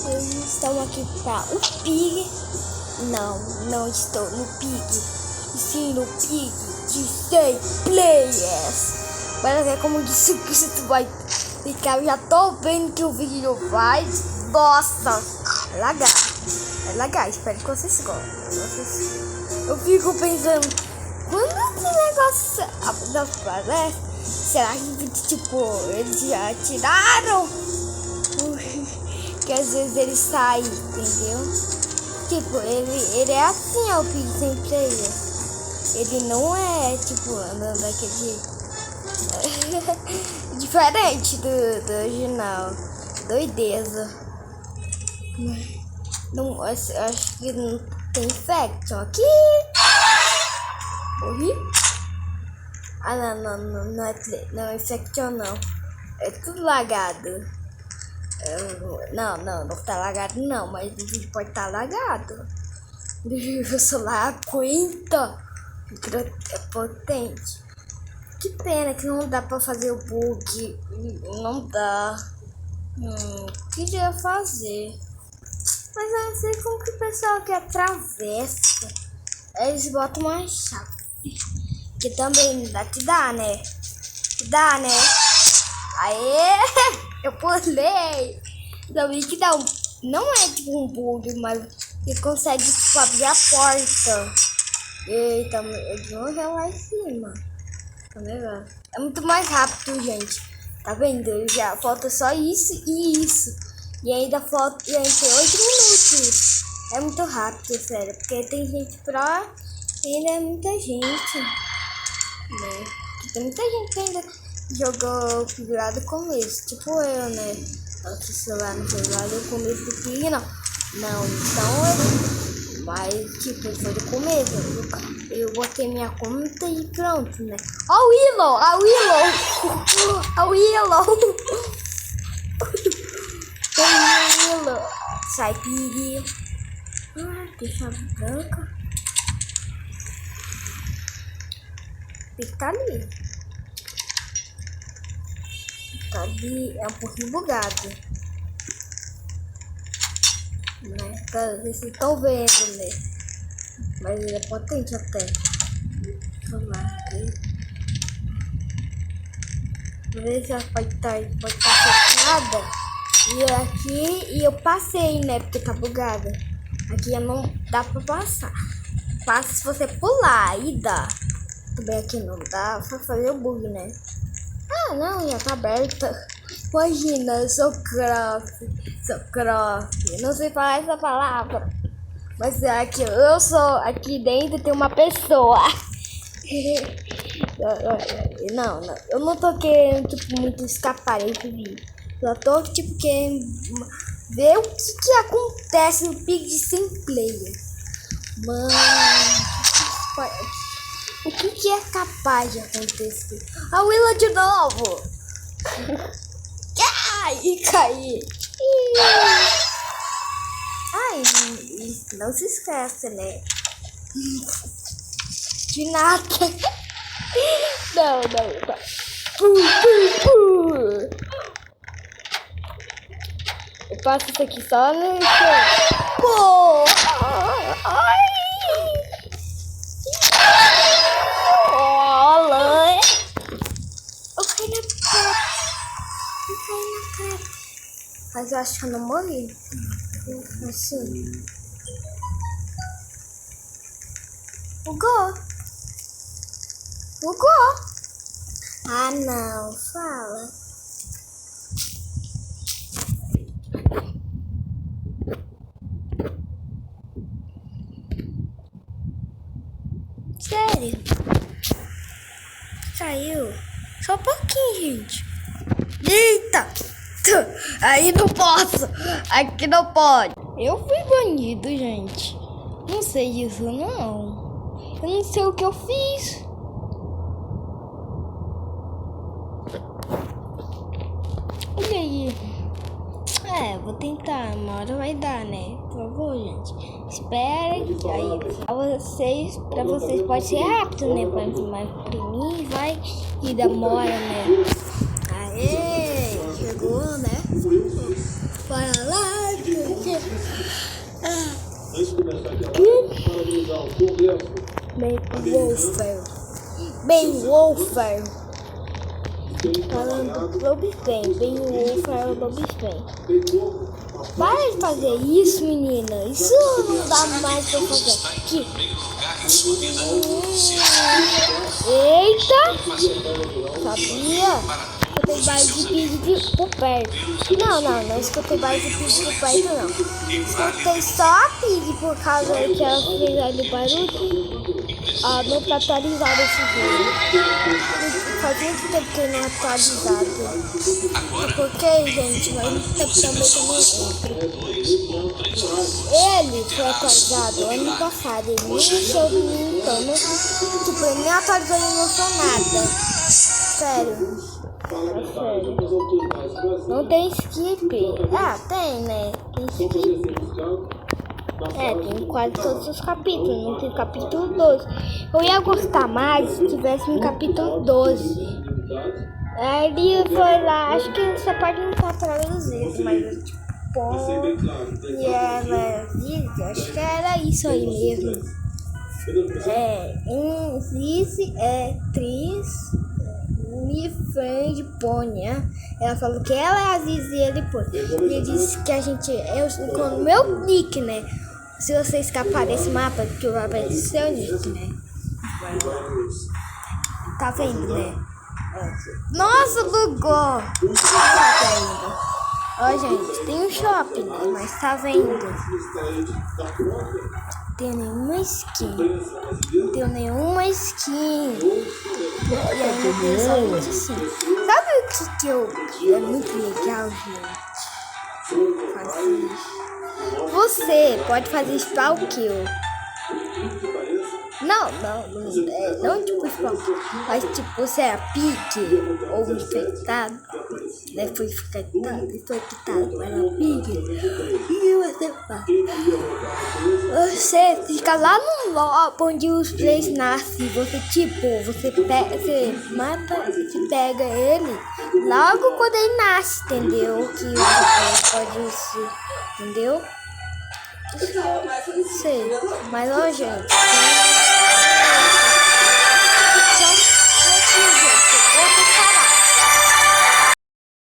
Estamos aqui para o Pig. Não estou no Pig. Sim, no Pig de 100 players. Para ver como isso vai ficar. Eu já tô vendo que o vídeo vai. Nossa, é lagar. Espero que vocês gostem. Eu fico pensando, quando esse negócio aparece, será que tipo eles já tiraram? Que às vezes ele sai, entendeu? Tipo, ele é assim, ó, o Pig sem player. Ele não é, tipo, andando daquele jeito. Diferente do original. Doideza. Não, acho que não tem infection aqui. Morri? Ah, não é infection não. É tudo lagado. Não tá lagado não, mas o vídeo pode estar lagado. O celular aguenta. É potente. Que pena que não dá pra fazer o bug. Não dá. O que ia fazer? Mas eu não sei como que o pessoal que atravessa. Eles botam uma chave. Que também dá, que dá, né? Aê! Eu pulei! Também que dá um. Não é tipo um bug, mas ele consegue tipo, abrir a porta. Eita, de onde é lá em cima? Tá vendo? É muito mais rápido, gente. Tá vendo? Já falta só isso e isso. E ainda falta 8 minutos. É muito rápido, sério. Porque tem gente pra. Ainda é muita gente. Né? Tem muita gente que ainda jogou Pig lá do começo. Tipo eu, né? Nossa, celular no celular do começo do Pig, não. Não, então mas tipo, foi do começo. Eu botei minha conta e pronto, né? Ó a Willow! Sai, Pig. Tem chave branca. Pig tá ali. É um pouquinho bugado. Né? Vocês estão vendo, né? Mas ele é potente até. Vamos lá. Vamos ver se ela pode estar fechada. E eu passei, né? Porque tá bugada. Aqui não dá pra passar. Passa se você pular, aí dá. Também aqui não dá pra fazer o bug, né? Ah, não, já tá aberta. Imagina, eu sou croft. Não sei falar essa palavra. Mas aqui aqui dentro tem uma pessoa. Não, eu não tô querendo tipo muito escapar desse vídeo. Eu tô tipo querendo ver o que acontece no Pig de 100 players. Mano, o que é capaz de acontecer? A Willow de novo. Ai, caí. Ai, não se esquece, né? De nada. Não. Eu passo isso aqui só no chão. Pô! Ai! Olha! Eu caí na cara. Mas eu acho que eu não morri. Assim. Bugou. Ah, não. Fala. Sério? Caiu. Só um pouquinho, gente. Eita! Aí não posso. Aqui não pode. Eu fui banido, gente. Não sei disso, não. Eu não sei o que eu fiz. Olha aí. Vou tentar. Uma hora vai dar, né? Por favor, gente. Espera aí. Pra vocês pode ser rápido, né? Mas pra mim vai e demora, né? Aê! Chegou, né? Bora lá! Beowulf. Falando do Lobisomem. Beowulf é o Lobisomem. Para de fazer isso, menina. Isso não dá mais pra fazer aqui. Eita! Sabia? Escutei mais de pig por perto. Não escutei mais de pig por perto, não. Escutei só a pig por causa que ela fez ali barulho. Não tá atualizado esse vídeo. Faz muito tempo que não é atualizado. Porque, gente, mas muito tempo também que eu não entro. Ele foi atualizado ano passado. Ele nem mexeu no Nintendo. Tipo, ele nem atualizou, ele não lançou nada. Sério. Não tem skip. Tem, né? Tem skip. Tem quase todos os capítulos. Não tem capítulo 12. Eu ia gostar mais se tivesse um capítulo 12. Aí ele foi lá. Acho que você pode não estar traduzido, mas tipo, e ela disse, acho que era isso aí mesmo. Zizi é Tris me friend Pônia. Ela falou que ela é a Zizi e ele Pônia. E ele disse que a gente. Com o meu nick, né? Se você escapar desse mapa, que vai aparecer seu nick, né? Tá vendo, né? Nossa, bugou! Ó, gente, tem um shopping, né? Mas tá vendo? Tem nenhuma skin. E ainda tem só 25. Sabe o que é muito legal, gente? Fazer. Você pode fazer spawn kill. Não tipo spawn, mas tipo você é pique ou infectado, né? Foi infectado pela pique. E você fica lá no lobo onde os três nascem. Você mata e pega ele logo quando ele nasce, entendeu? Que você pode ser, entendeu? Sei, mas ó, gente.